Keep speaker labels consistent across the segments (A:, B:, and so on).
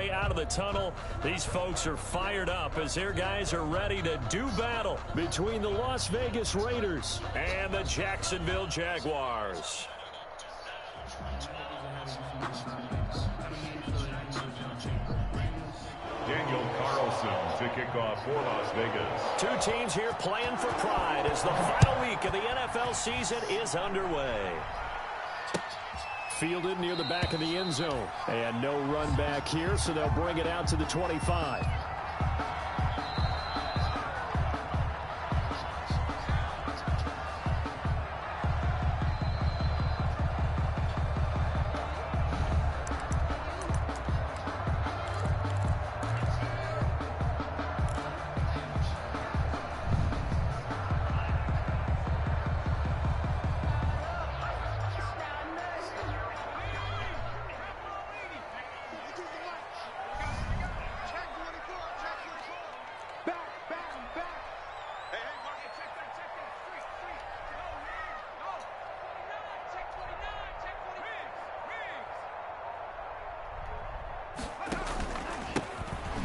A: way out of the tunnel. These folks are fired up as their guys are ready to do battle between the Las Vegas Raiders and the Jacksonville Jaguars.
B: Daniel Carlson to kick off for Las Vegas.
A: Two teams here playing for pride as the final week of the NFL season is underway. Fielded near the back of the end zone. And no run back here, so they'll bring it out to the 25.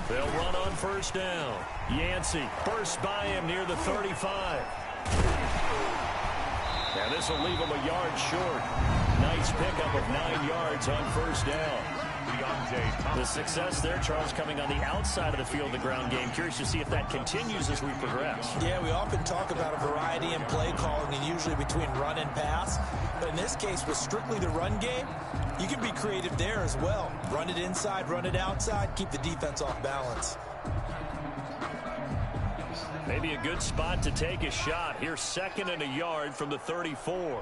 A: They'll run on first down. Yancey bursts by him near the 35. And this will leave him a yard short. Nice pickup of 9 yards on first down. The success there, Charles, coming on the outside of the field, the ground game. Curious to see if that continues as we progress.
C: Yeah, we often talk about a variety in play calling and usually between run and pass. But in this case, with strictly the run game, you can be creative there as well. Run it inside, run it outside, keep the defense off balance.
A: Maybe a good spot to take a shot. Here's 2nd and a yard from the 34.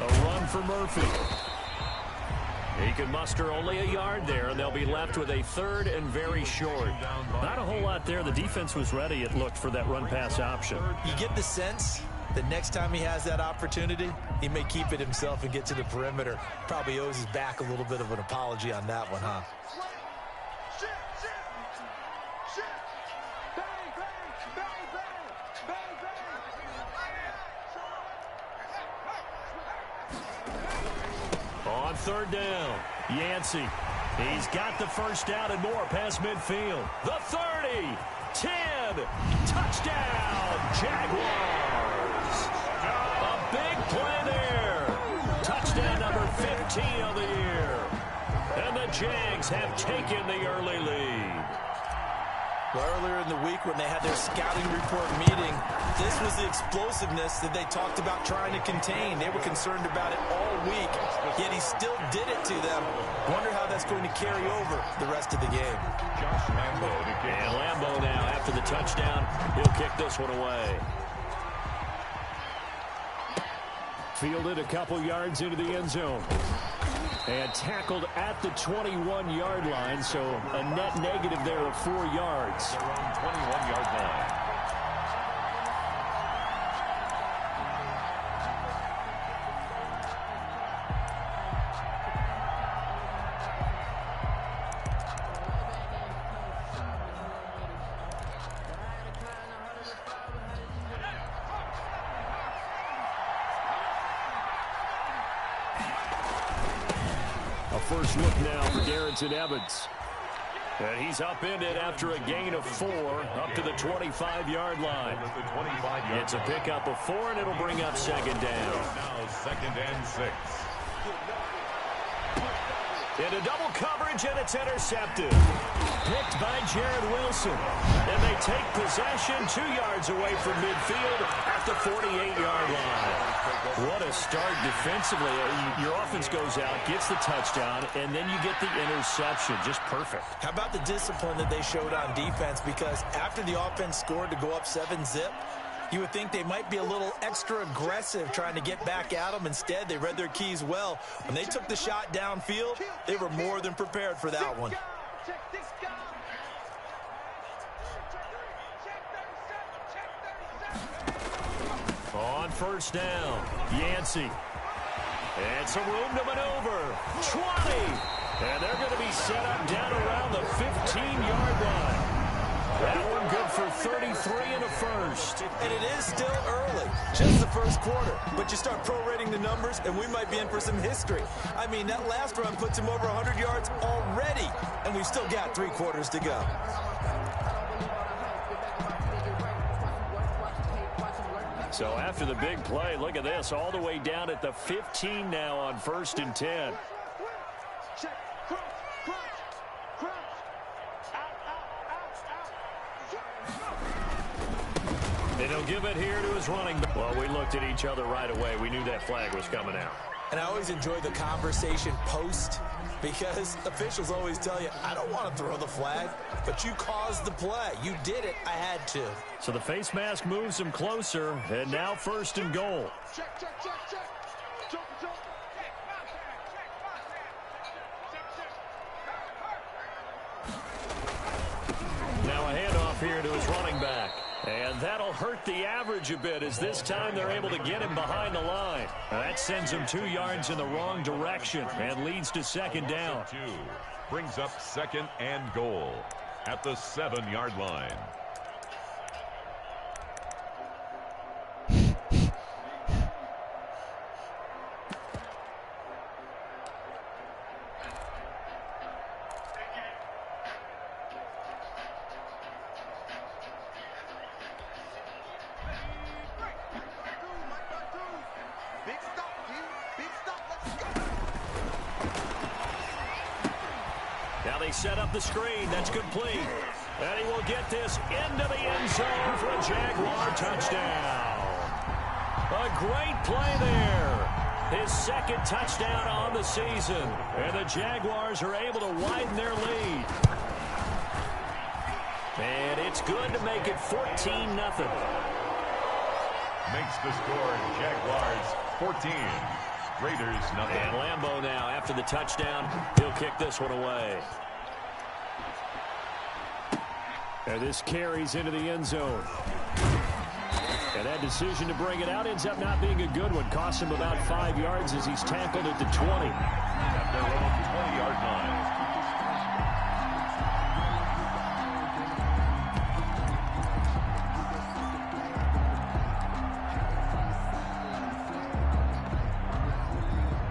A: A run for Murphy. He can muster only a yard there, and they'll be left with a 3rd and very short. Not a whole lot there. The defense was ready, it looked, for that run-pass option.
C: You get the sense that next time he has that opportunity, he may keep it himself and get to the perimeter. Probably owes his back a little bit of an apology on that one, huh?
A: On 3rd down, Yancey. He's got the first down and more past midfield. The 30, 10, touchdown, Jaguars. A big play there. Touchdown number 15 of the year. And the Jags have taken the early lead.
C: Well, earlier in the week when they had their scouting report meeting, this was the explosiveness that they talked about trying to contain. They were concerned about it all week, yet he still did it to them. Wonder how that's going to carry over the rest of the game.
B: Josh Lambo to kick.
A: And Lambo now, after the touchdown, he'll kick this one away. Fielded a couple yards into the end zone. And tackled at the 21-yard line, so a net negative there of 4 yards.
B: They're on 21-yard line.
A: First look now for Darrington Evans. And he's upended after a gain of 4 up to the 25-yard line. It's a pickup of 4, and it'll bring up 2nd down.
B: Now 2nd and 6.
A: Into double coverage, and it's intercepted. Picked by Jared Wilson. And they take possession 2 yards away from midfield at the 48-yard line. What a start defensively. Your offense goes out, gets the touchdown, and then you get the interception. Just perfect.
C: How about the discipline that they showed on defense? Because after the offense scored to go up 7-zip, you would think they might be a little extra aggressive trying to get back at them. Instead, they read their keys well. When they took the shot downfield, they were more than prepared for that one.
A: On first down, Yancey. And some room to maneuver. 20. And they're going to be set up down around the 15-yard line. That one good for 33 and a first.
C: And it is still early, just the first quarter. But you start prorating the numbers, and we might be in for some history. I mean, that last run puts him over 100 yards already, and we've still got 3 quarters to go.
A: So after the big play, look at this, all the way down at the 15 now on 1st and 10. And he'll give it here to his running back. Well, we looked at each other right away. We knew that flag was coming out.
C: And I always enjoy the conversation post, because officials always tell you, I don't want to throw the flag, but you caused the play. You did it. I had to.
A: So the face mask moves him closer, and now 1st and goal. Now a handoff here to his running back. And that'll hurt the average a bit, as this time they're able to get him behind the line. That sends him 2 yards in the wrong direction and leads to 2nd down.
B: Brings up 2nd and goal at the 7-yard line.
A: Now they set up the screen. That's complete. And he will get this into the end zone for a Jaguar touchdown. A great play there. His 2nd touchdown on the season. And the Jaguars are able to widen their lead. And it's good to make it 14-0.
B: Makes the score Jaguars 14. Raiders nothing.
A: And Lambeau now, after the touchdown, he'll kick this one away. And this carries into the end zone. And that decision to bring it out ends up not being a good one. Costs him about 5 yards as he's tackled at the 20.
B: At their own 20-yard line.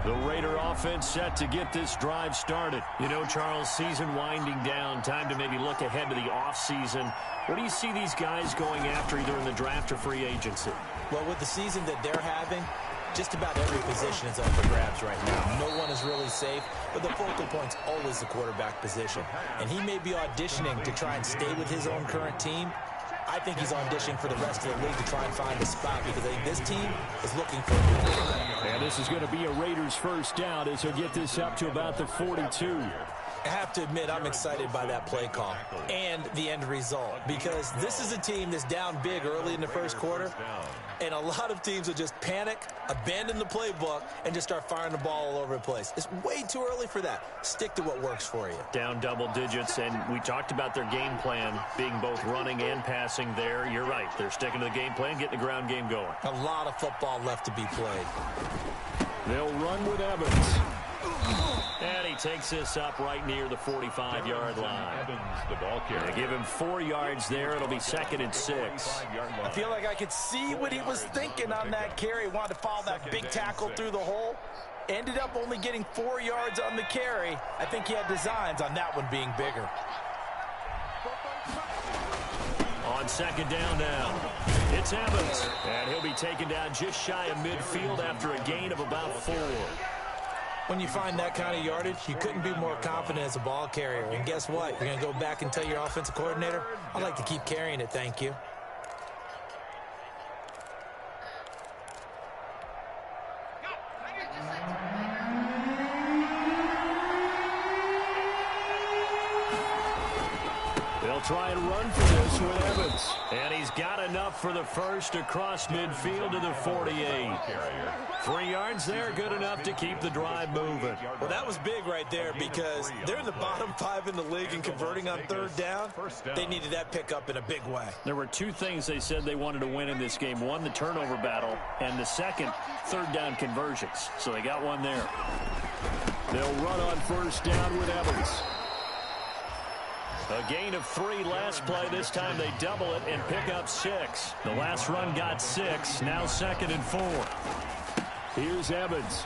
A: The Raider offense set to get this drive started. You know, Charles, season winding down, time to maybe look ahead to the offseason. What do you see these guys going after, either in the draft or free agency?
C: Well, with the season that they're having, just about every position is up for grabs right now. No one is really safe, but the focal point's always the quarterback position. And he may be auditioning to try and stay with his own current team. I think he's auditioning for the rest of the league to try and find a spot, because I think this team is looking for a new quarterback.
A: And this is going to be a Raiders first down as he'll get this up to about the 42.
C: I have to admit, I'm excited by that play call and the end result, because this is a team that's down big early in the first quarter, and a lot of teams will just panic, abandon the playbook, and just start firing the ball all over the place. It's way too early for that. Stick to what works for you.
A: Down double digits, and we talked about their game plan being both running and passing there. You're right. They're sticking to the game plan, getting the ground game going.
C: A lot of football left to be played.
A: They'll run with Evans. And he takes this up right near the 45-yard line.
B: Evans, the ball carrier.
A: They give him 4 yards there. It'll be 2nd and 6.
C: I feel like I could see what he was thinking on that carry. Wanted to follow that big tackle through the hole. Ended up only getting 4 yards on the carry. I think he had designs on that one being bigger.
A: On 2nd down now, it's Evans. And he'll be taken down just shy of midfield after a gain of about 4.
C: When you find that kind of yardage, you couldn't be more confident as a ball carrier. And guess what? You're going to go back and tell your offensive coordinator, I'd like to keep carrying it, thank you.
A: They'll try and run for this with Evans. And he's got enough for the first across midfield to the 48. 3 yards there, good enough to keep the drive moving.
C: Well, that was big right there, because they're in the bottom 5 in the league and converting on 3rd down. They needed that pickup in a big way.
A: There were 2 things they said they wanted to win in this game. One, the turnover battle, and the second, 3rd down conversions. So they got one there. They'll run on 1st down with Evans. A gain of 3 last play. This time they double it and pick up 6. The last run got 6. Now 2nd and 4. Here's Evans.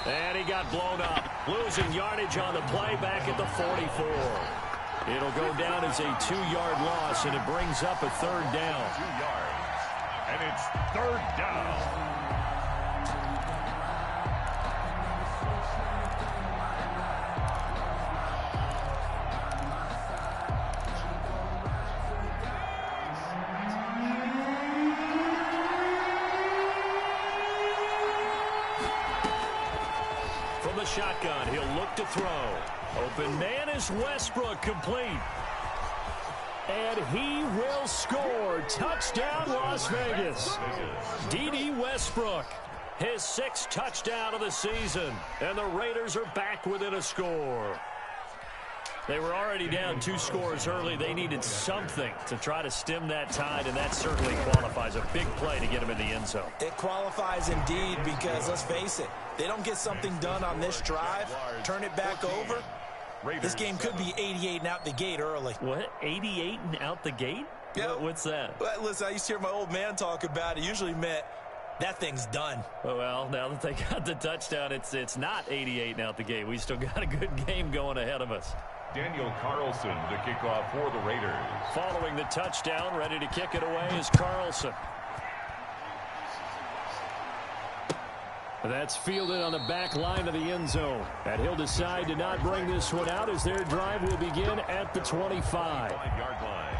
A: And he got blown up. Losing yardage on the play back at the 44. It'll go down as a 2-yard loss, and it brings up a 3rd down.
B: 2 yards. And it's 3rd down.
A: Shotgun, he'll look to throw. Open man is Westbrook, complete. And he will score. Touchdown, Las Vegas. D.D. Westbrook, his 6th touchdown of the season. And the Raiders are back within a score. They were already down 2 scores early. They needed something to try to stem that tide, and that certainly qualifies. A big play to get him in the end zone.
C: It qualifies indeed because, let's face it, they don't get something done on this drive, turn it back over. This game could be 88 and out the gate early.
A: What? 88 and out the gate?
C: Yeah.
A: What's that?
C: Well, listen, I used to hear my old man talk about it. Usually meant that thing's done.
A: Well, now that they got the touchdown, it's not 88 and out the gate. We still got a good game going ahead of us.
B: Daniel Carlson to kick off for the Raiders.
A: Following the touchdown, ready to kick it away is Carlson. That's fielded on the back line of the end zone. And he'll decide to not bring this one out as their drive will begin at the 25.
B: 5-yard line.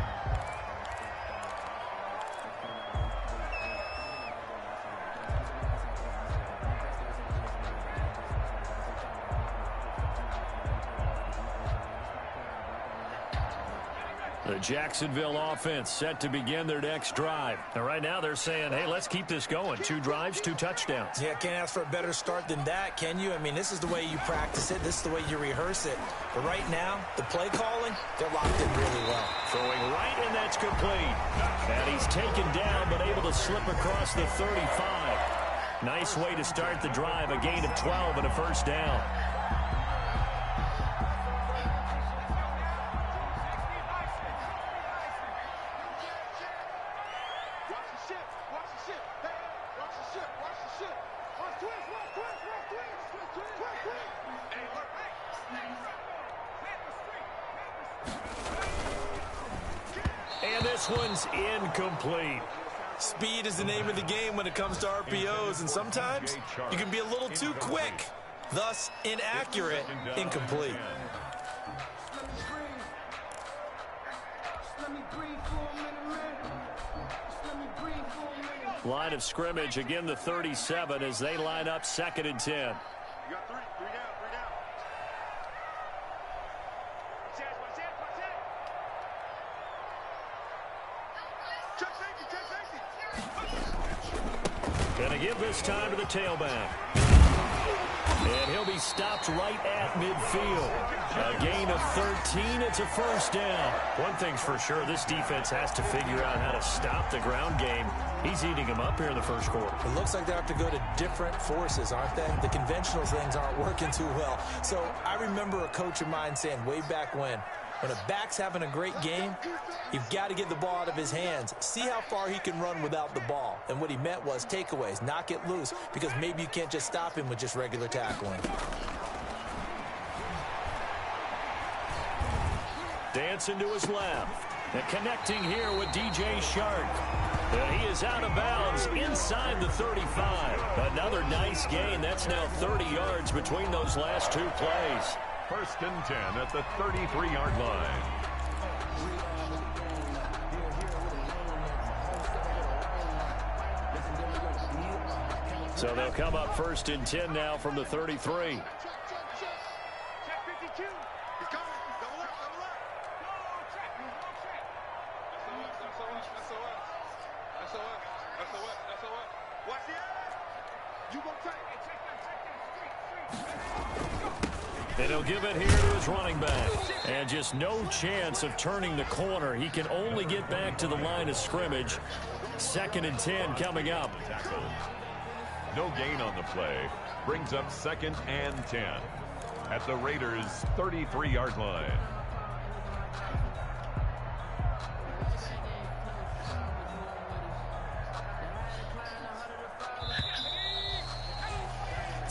A: The Jacksonville offense set to begin their next drive. And right now they're saying, hey, let's keep this going. 2 drives, 2 touchdowns.
C: Yeah, can't ask for a better start than that, can you? I mean, this is the way you practice it. This is the way you rehearse it. But right now, the play calling, they're locked in really well.
A: Throwing right, and that's complete. And he's taken down, but able to slip across the 35. Nice way to start the drive. A gain of 12 and a 1st down. And this one's incomplete.
C: Speed is the name of the game when it comes to RPOs, and sometimes you can be a little too quick, thus inaccurate, incomplete.
A: Line of scrimmage, again the 37 as they line up 2nd and 10.
D: You got 3 down, 3 down.
A: Gonna give this time to the tailback. And he'll be stopped right at midfield. A gain of 13. It's a 1st down. One thing's for sure, this defense has to figure out how to stop the ground game. He's eating them up here in the 1st quarter.
C: It looks like they have to go to different forces, aren't they? The conventional things aren't working too well. So I remember a coach of mine saying way back when a back's having a great game, you've got to get the ball out of his hands. See how far he can run without the ball. And what he meant was takeaways, knock it loose, because maybe you can't just stop him with just regular tackling.
A: Dancing to his left. And connecting here with DJ Shark. And he is out of bounds inside the 35. Another nice gain. That's now 30 yards between those last 2 plays.
B: 1st and 10 at the 33-yard line.
A: So they'll come up 1st and 10 now from the 33. And he'll give it here to his running back. And just no chance of turning the corner. He can only get back to the line of scrimmage. 2nd and 10 coming up.
B: No gain on the play. Brings up 2nd and 10 at the Raiders' 33-yard line.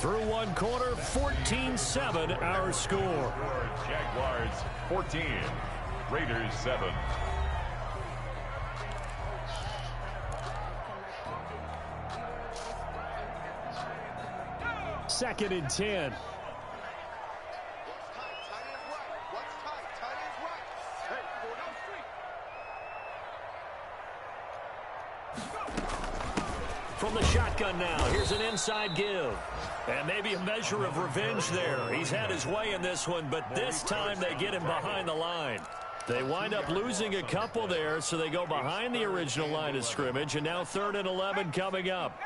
A: Through one quarter, 14-7 our score.
B: Jaguars 14, Raiders 7.
A: Second and 10. From the shotgun now, here's an inside give. And maybe a measure of revenge there. He's had his way in this one, but this time they get him behind the line. They wind up losing a couple there, so they go behind the original line of scrimmage, and now 3rd and 11 coming up.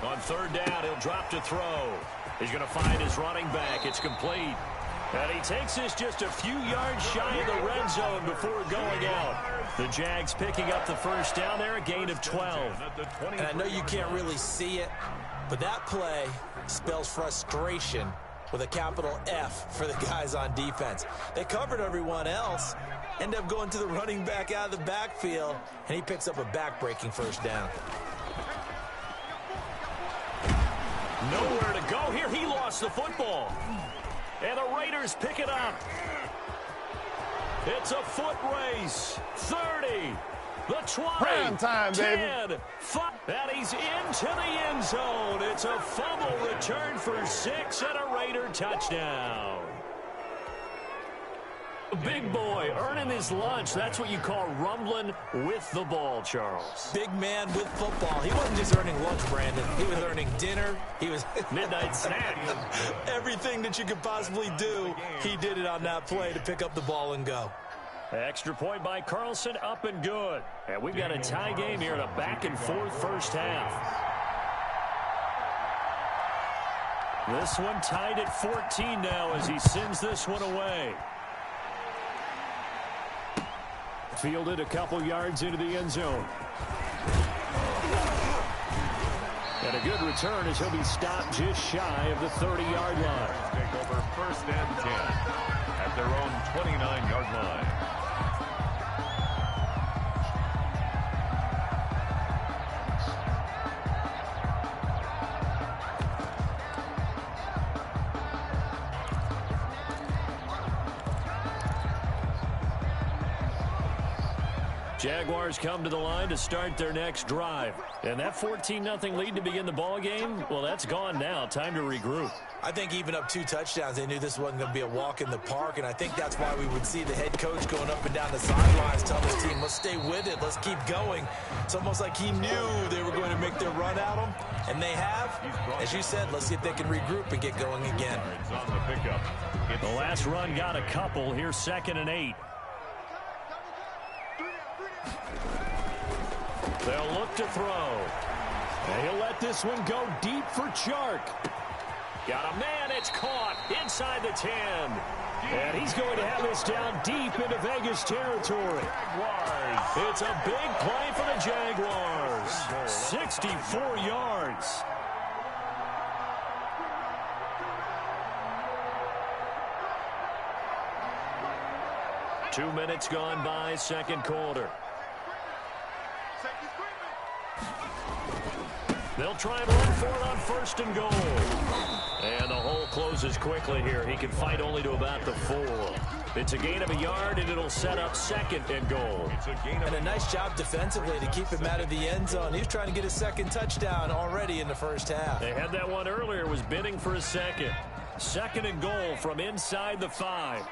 A: On 3rd down, he'll drop to throw. He's going to find his running back. It's complete. And he takes this just a few yards shy of the red zone before going out. The Jags picking up the first down there, a gain of 12.
C: And I know you can't really see it, but that play spells frustration with a capital F for the guys on defense. They covered everyone else, end up going to the running back out of the backfield, and he picks up a back-breaking first down.
A: Nowhere to go here. He lost the football. And the Raiders pick it up. It's a foot race. 30. The 20.
E: Prime time,
A: 10.
E: baby.
A: 5. And he's into the end zone. It's a fumble return for 6 and a Raider touchdown. Big boy earning his lunch. That's what you call rumbling with the ball, Charles.
C: Big man with football. He wasn't just earning lunch, Brandon. He was earning dinner. He was
A: midnight snack.
C: Everything that you could possibly do, he did it on that play to pick up the ball and go.
A: Extra point by Carlson, up and good. And we've got a tie game here in a back-and-forth first half. This one tied at 14 now as he sends this one away. Fielded a couple yards into the end zone. And a good return as he'll be stopped just shy of the 30-yard line.
B: Take over 1st and 10 at their own 29-yard line.
A: Jaguars come to the line to start their next drive. And that 14-0 lead to begin the ball game, well, that's gone now. Time to regroup.
C: I think even up 2 touchdowns, they knew this wasn't going to be a walk in the park, and I think that's why we would see the head coach going up and down the sidelines telling his team, let's stay with it, let's keep going. It's almost like he knew they were going to make their run at him, and they have. As you said, let's see if they can regroup and get going again.
B: It's on the pickup.
A: The last run got a couple. Here's 2nd and 8. They'll look to throw. And he'll let this one go deep for Chark. Got a man. It's caught inside the 10. And he's going to have this down deep into Vegas territory.
B: Jaguars.
A: It's a big play for the Jaguars. 64 yards. Two minutes gone by, second quarter. They'll try and run for it on 1st and goal. And the hole closes quickly here. He can fight only to about the 4. It's a gain of a yard, and it'll set up 2nd and goal.
C: And a nice job defensively to keep him out of the end zone. He was trying to get his 2nd touchdown already in the first half.
A: They had that one earlier, was bidding for a 2nd. 2nd and goal from inside the 5.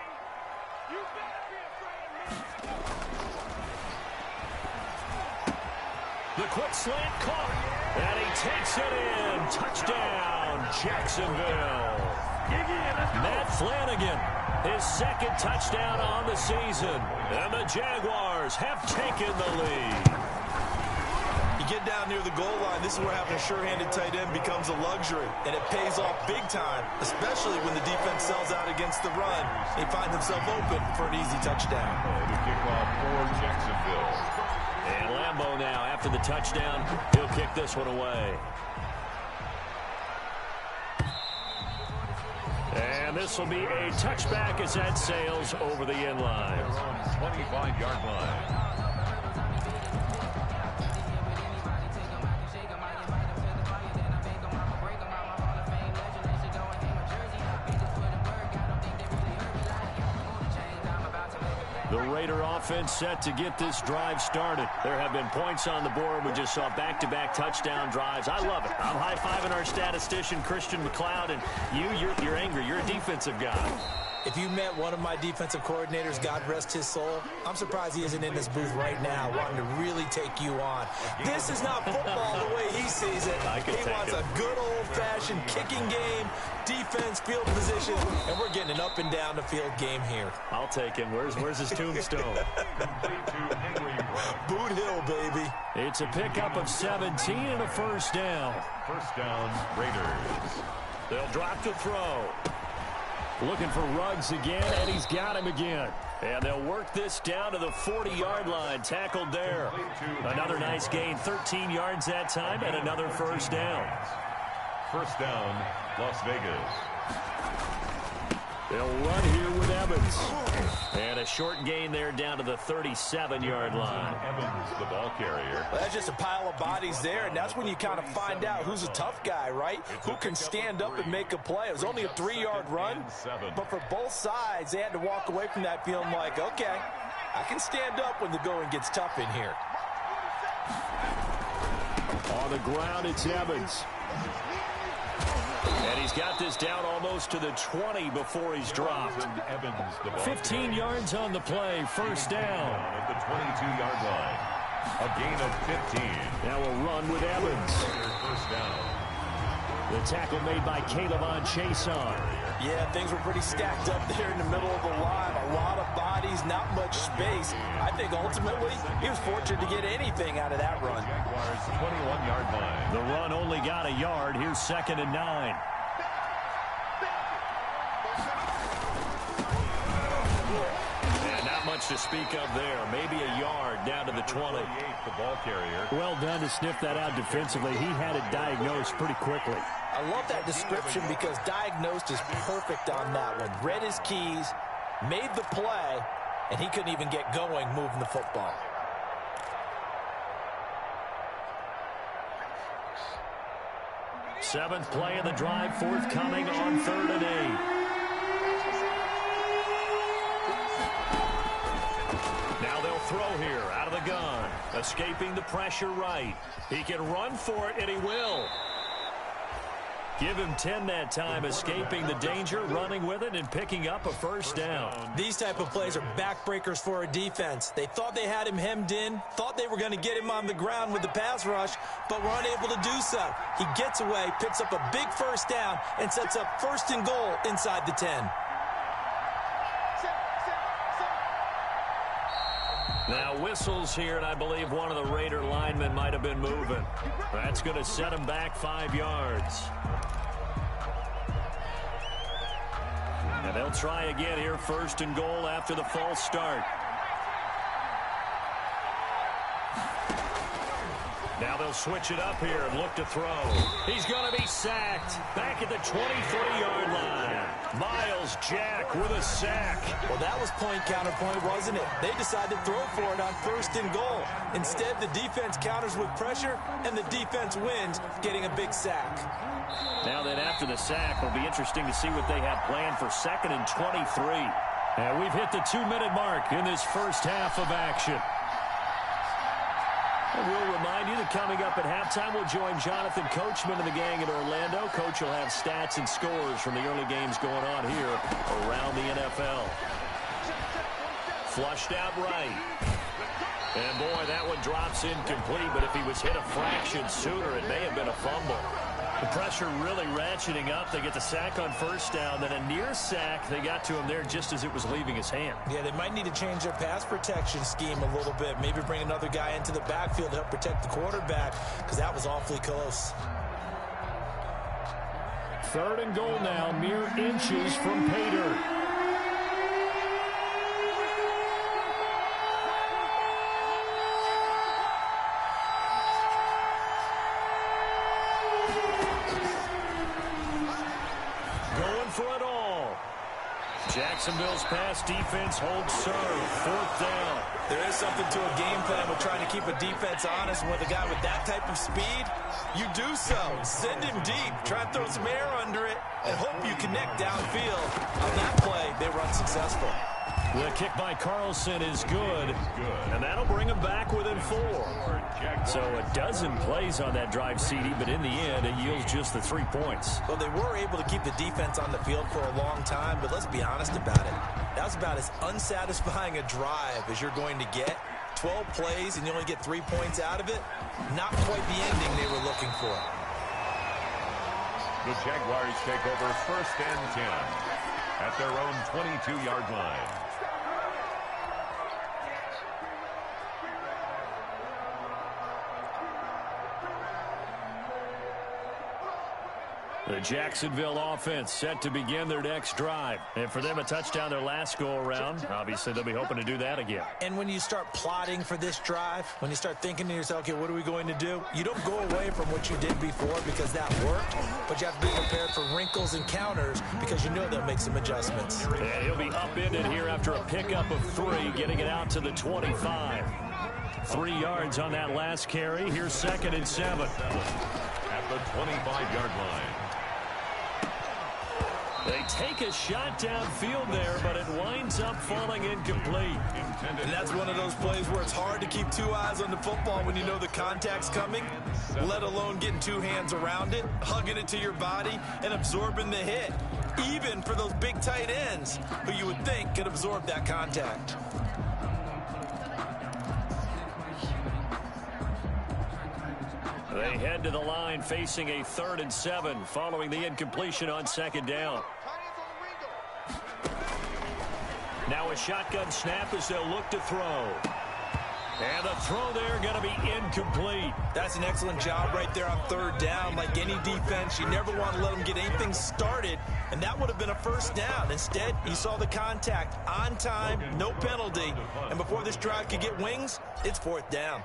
A: The quick slant caught. And he takes it in. Touchdown, Jacksonville. Matt Flanagan, his 2nd touchdown on the season. And the Jaguars have taken the lead.
C: You get down near the goal line, this is where having a sure-handed tight end becomes a luxury. And it pays off big time, especially when the defense sells out against the run. They find themselves open for an easy touchdown.
B: The kickoff for Jacksonville.
A: And Lambeau now, after the touchdown, he'll kick this one away. And this will be a touchback as that sails over the end line.
B: 25-yard line.
A: The Raider offense set to get this drive started. There have been points on the board. We just saw back-to-back touchdown drives. I love it. I'm high-fiving our statistician, Christian McLeod, and you're angry. You're a defensive guy.
C: If you met one of my defensive coordinators, God rest his soul, I'm surprised he isn't in this booth right now wanting to really take you on. This is not football the way he sees it. He wants a good old-fashioned kicking game, defense, field position, and we're getting an up-and-down-the-field game here.
A: I'll take him. Where's his tombstone?
C: Boot Hill, baby.
A: It's a pickup of 17 and a first down.
B: First down, Raiders.
A: They'll drop to throw. Looking for Ruggs again, and he's got him again. And they'll work this down to the 40-yard line. Tackled there. Another nice gain, 13 yards that time, and another first down.
B: First down, Las Vegas.
A: They'll run here with Evans. And a short gain there down to the 37-yard line.
B: Evans, the ball carrier.
C: Well, that's just a pile of bodies there, and that's when you kind of find out who's a tough guy, right? Who can stand up and make a play. It was only a 3-yard run, but for both sides, they had to walk away from that feeling like, okay, I can stand up when the going gets tough in here.
A: On the ground, it's Evans. And he's got this down almost to the 20 before he's dropped.
B: Evans, the ball
A: 15 yards on the play, first down.
B: At the 22-yard line. A gain of 15.
A: Now a run with Evans.
B: First down.
A: The tackle made by Caleb on Chason.
C: Yeah, things were pretty stacked up there in the middle of the line. A lot of bodies, not much space. I think ultimately he was fortunate to get anything out of that run.
B: Jaguars 21-yard line.
A: The run only got a yard. Here's 2nd and 9. And not much to speak of there. Maybe a yard down to the 20.
B: The ball carrier.
A: Well done to sniff that out defensively. He had it diagnosed pretty quickly.
C: I love that description because diagnosed is perfect on that one. Read his keys, made the play, and he couldn't even get going moving the football.
A: Seventh play of the drive, forthcoming on 3rd and 8. Now they'll throw here out of the gun. Escaping the pressure right. He can run for it, and he will. Give him 10 that time, escaping the danger, running with it, and picking up a first down.
C: These type of plays are backbreakers for a defense. They thought they had him hemmed in, thought they were going to get him on the ground with the pass rush, but were unable to do so. He gets away, picks up a big first down, and sets up 1st and goal inside the 10.
A: Now whistles here, and I believe one of the Raider linemen might have been moving. That's going to set him back 5 yards. And they'll try again here, 1st and goal after the false start. Now they'll switch it up here and look to throw. He's going to be sacked back at the 23-yard line. Miles Jack with a sack.
C: Well, that was point counterpoint, wasn't it? They decided to throw for it on 1st and goal. Instead, the defense counters with pressure, and the defense wins, getting a big sack.
A: Now then, after the sack, it'll be interesting to see what they have planned for 2nd and 23. And we've hit the 2-minute mark in this first half of action. And we'll remind you that coming up at halftime, we'll join Jonathan Coachman and the gang in Orlando. Coach will have stats and scores from the early games going on here around the NFL. Flushed out right. And boy, that one drops incomplete, but if he was hit a fraction sooner, it may have been a fumble. The pressure really ratcheting up. They get the sack on 1st down, then a near sack. They got to him there just as it was leaving his hand.
C: Yeah, they might need to change their pass protection scheme a little bit. Maybe bring another guy into the backfield to help protect the quarterback, because that was awfully close.
A: 3rd and goal now, mere inches from pay dirt. For it all. Jacksonville's pass defense holds serve. 4th down.
C: There is something to a game plan with trying to keep a defense honest. With a guy with that type of speed, you do so. Send him deep. Try and throw some air under it and hope you connect downfield. On that play, they were unsuccessful.
A: The kick by Carlson is good, and that'll bring him back within 4. So a dozen plays on that drive, CD, but in the end, it yields just the 3 points.
C: Well, they were able to keep the defense on the field for a long time, but let's be honest about it. That was about as unsatisfying a drive as you're going to get. 12 plays, and you only get 3 points out of it. Not quite the ending they were looking for.
B: The Jaguars take over 1st and 10 at their own 22-yard line.
A: The Jacksonville offense set to begin their next drive. And for them, a touchdown their last go-around. Obviously, they'll be hoping to do that again.
C: And when you start plotting for this drive, when you start thinking to yourself, okay, what are we going to do? You don't go away from what you did before because that worked, but you have to be prepared for wrinkles and counters because you know they'll make some adjustments.
A: And he'll be upended here after a pickup of 3, getting it out to the 25. 3 yards on that last carry. Here's 2nd and 7.
B: At the 25-yard line.
A: They take a shot downfield there, but it winds up falling incomplete.
C: And that's one of those plays where it's hard to keep 2 eyes on the football when you know the contact's coming, let alone getting 2 hands around it, hugging it to your body, and absorbing the hit, even for those big tight ends who you would think could absorb that contact.
A: They head to the line facing a 3rd and 7 following the incompletion on 2nd down. Now a shotgun snap as they'll look to throw. And the throw there going to be incomplete.
C: That's an excellent job right there on 3rd down. Like any defense, you never want to let them get anything started, and that would have been a 1st down. Instead, you saw the contact on time, no penalty, and before this drive could get wings, it's 4th down.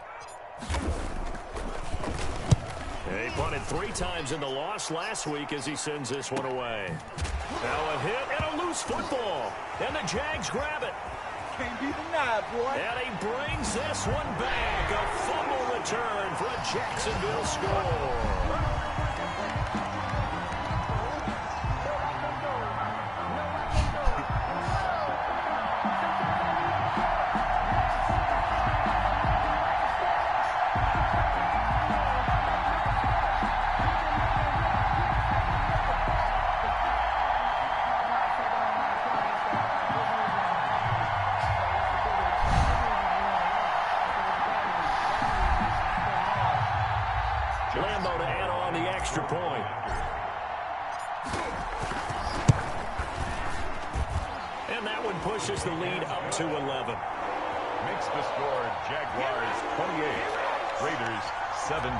A: He punted 3 times in the loss last week as he sends this one away. Now a hit and a loose football. And the Jags grab it.
E: Can't be denied, boy.
A: And he brings this one back. A fumble return for a Jacksonville score. Extra point. And that one pushes the lead up to 11.
B: Makes the score Jaguars 28, Raiders 17.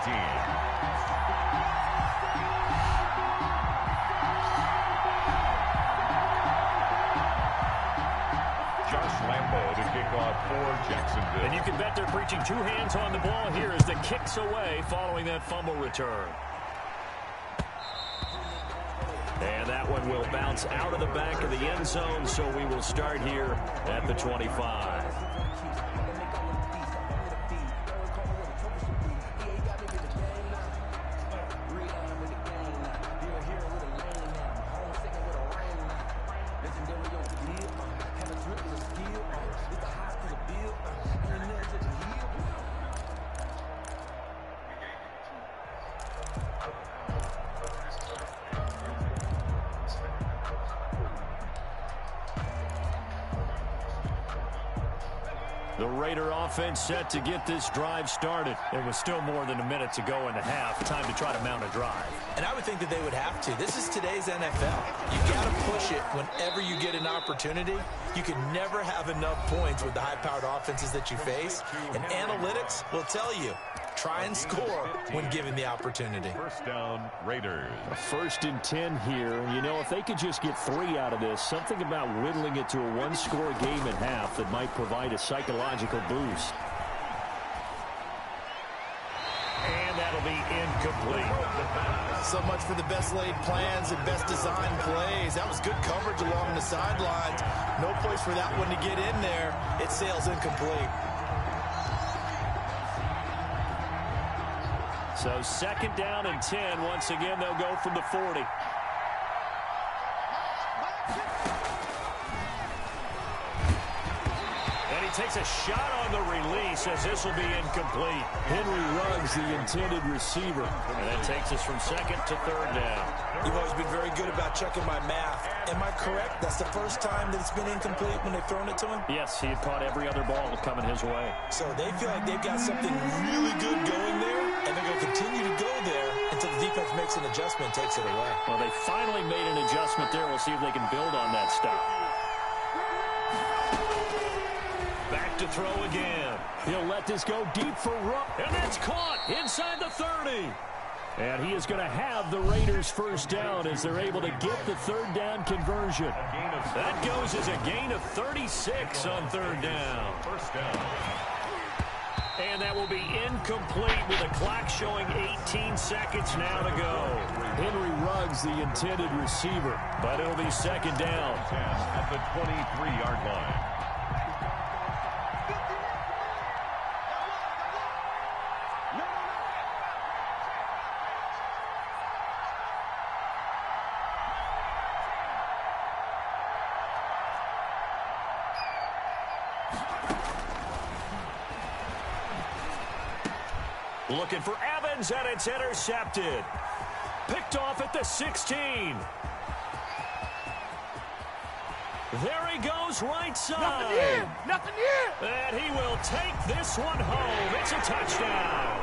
B: Josh Lambo to kick off for Jacksonville.
A: And you can bet they're preaching 2 hands on the ball here as the kick's away following that fumble return. And that one will bounce out of the back of the end zone, so we will start here at the 25. The Raider offense set to get this drive started. There was still more than a minute to go in the half. Time to try to mount a drive.
C: And I would think that they would have to. This is today's NFL. You got to push it whenever you get an opportunity. You can never have enough points with the high-powered offenses that you face. And analytics will tell you, try and score when given the opportunity.
B: 1st down, Raiders.
A: A 1st and 10 here. You know, if they could just get 3 out of this, something about whittling it to a 1-score game at half that might provide a psychological boost. And that'll that'll be incomplete.
C: So much for the best laid plans and best design plays. That was good coverage along the sidelines. No place for that one to get in there. It sails incomplete.
A: So 2nd down and 10. Once again, they'll go from the 40. And he takes a shot on the release as this will be incomplete. Henry Ruggs, the intended receiver. And that takes us from 2nd to 3rd down.
C: You've always been very good about checking my math. Am I correct? That's the first time that it's been incomplete when they've thrown it to him?
A: Yes, he had caught every other ball coming his way.
C: So they feel like they've got something really good going there, and they're going to continue to go there until the defense makes an adjustment and takes it away.
A: Well, they finally made an adjustment there. We'll see if they can build on that stop. Back to throw again. He'll let this go deep for Rupp. And that's caught inside the 30. And he is going to have the Raiders first down as they're able to get the 3rd down conversion. That goes as a gain of 36 on 3rd down.
B: First down.
A: And that will be incomplete with the clock showing 18 seconds now to go. Henry Ruggs, the intended receiver, but it'll be 2nd down.
B: At the 23-yard line.
A: Looking for Evans, and it's intercepted. Picked off at the 16. There he goes, right side.
E: Nothing here.
A: And he will take this one home. It's a touchdown.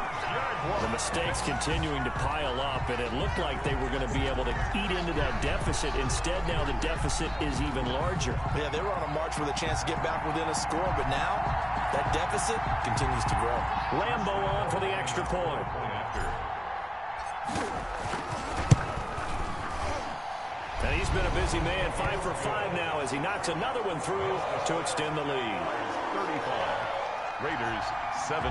A: The mistakes continuing to pile up, and it looked like they were going to be able to eat into that deficit. Instead, now the deficit is even larger.
C: Yeah, they were on a march with a chance to get back within a score, but now that deficit continues to grow.
A: Lambo on for the extra point. And he's been a busy man, 5 for 5 now as he knocks another one through to extend the lead.
B: 35. Raiders 17.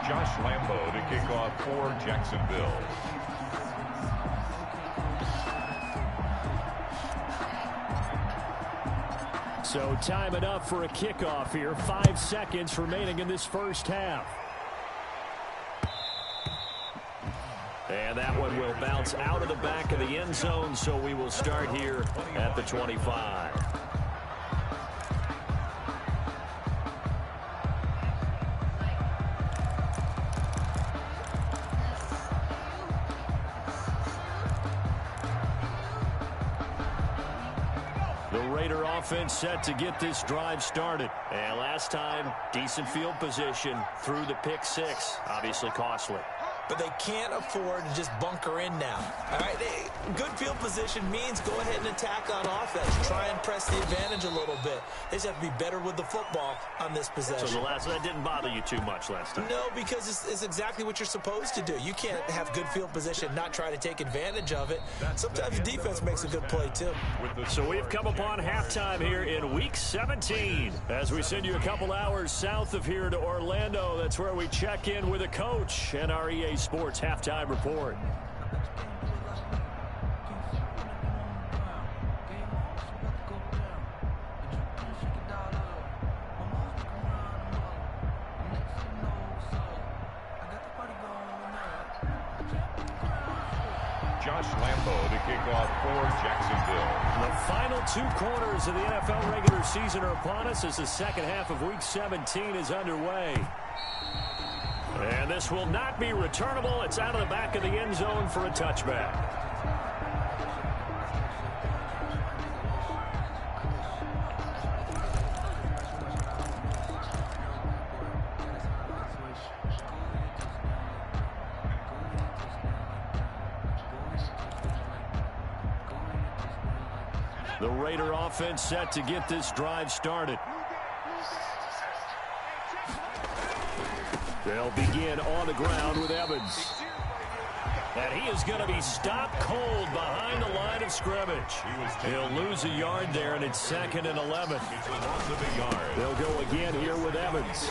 B: Josh Lambo to kick off for Jacksonville.
A: So time enough for a kickoff here. 5 seconds remaining in this first half. And that one will bounce out of the back of the end zone, so we will start here at the 25. Offense set to get this drive started. And last time, decent field position through the pick 6. Obviously costly.
C: But they can't afford to just bunker in now. All right, good field position means go ahead and attack on offense. Try and press the advantage a little bit. They just have to be better with the football on this possession.
A: So that didn't bother you too much last time?
C: No, because it's exactly what you're supposed to do. You can't have good field position, not try to take advantage of it. Sometimes the defense makes a good play, too.
A: So we've come upon halftime here in Week 17. As we send you a couple hours south of here to Orlando, that's where we check in with a coach and our EA Sports Halftime Report.
B: Josh Lambo to kick off for Jacksonville.
A: The final 2 quarters of the NFL regular season are upon us as the second half of Week 17 is underway. And this will not be returnable. It's out of the back of the end zone for a touchback. The Raider offense set to get this drive started. They'll begin on the ground with Evans. And he is going to be stopped cold behind the line of scrimmage. He'll lose a yard there, and it's 2nd and 11. They'll go again here with Evans.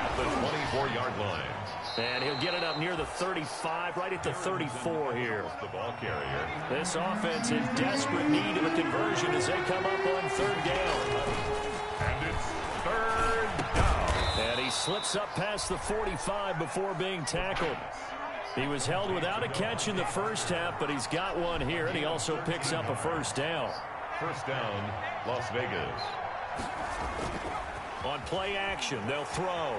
B: At the 24-yard line.
A: And he'll get it up near the 35, right at the 34 here.
B: The ball carrier.
A: This offense in desperate need of a conversion as they come up on 3rd down.
B: And it's 3rd down.
A: And he slips up past the 45 before being tackled. He was held without a catch in the first half, but he's got one here, and he also picks up a 1st down.
B: 1st down, Las Vegas.
A: On play action, they'll throw.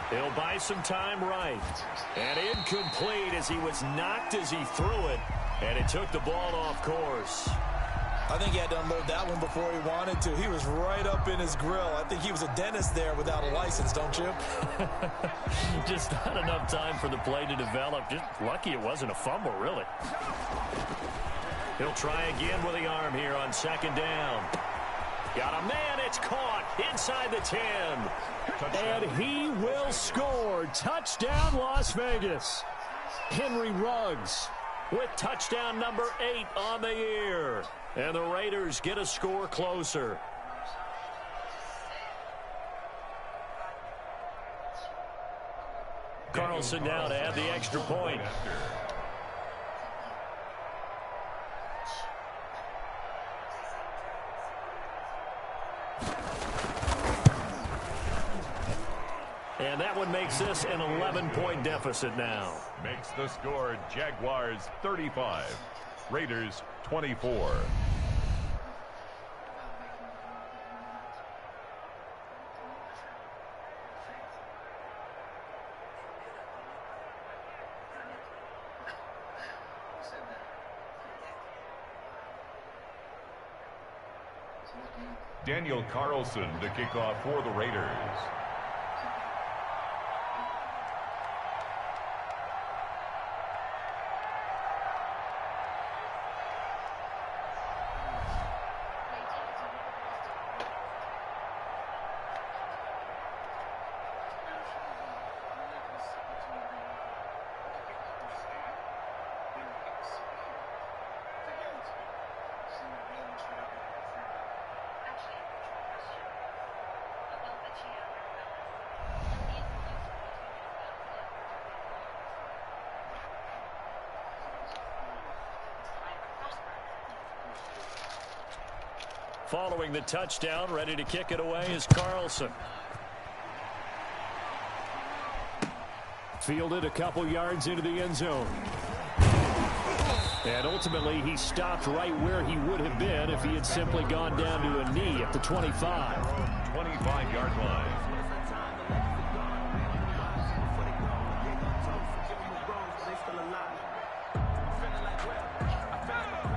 A: He'll buy some time right. And incomplete as he was knocked as he threw it, and it took the ball off course.
C: I think he had to unload that one before he wanted to. He was right up in his grill. I think he was a dentist there without a license, don't you?
A: Just not enough time for the play to develop. Just lucky it wasn't a fumble, really. He'll try again with the arm here on 2nd down. Got a man, it's caught inside the 10. And he will score. Touchdown, Las Vegas. Henry Ruggs with touchdown number 8 on the year. And the Raiders get a score closer. Carlson now to add the extra point. And that one makes this an 11-point deficit now.
B: Makes the score Jaguars 35, Raiders 24. Daniel Carlson to kick off for the Raiders.
A: Following the touchdown, ready to kick it away is Carlson. Fielded a couple yards into the end zone. And ultimately, he stopped right where he would have been if he had simply gone down to a knee at the 25.
B: 25-yard line.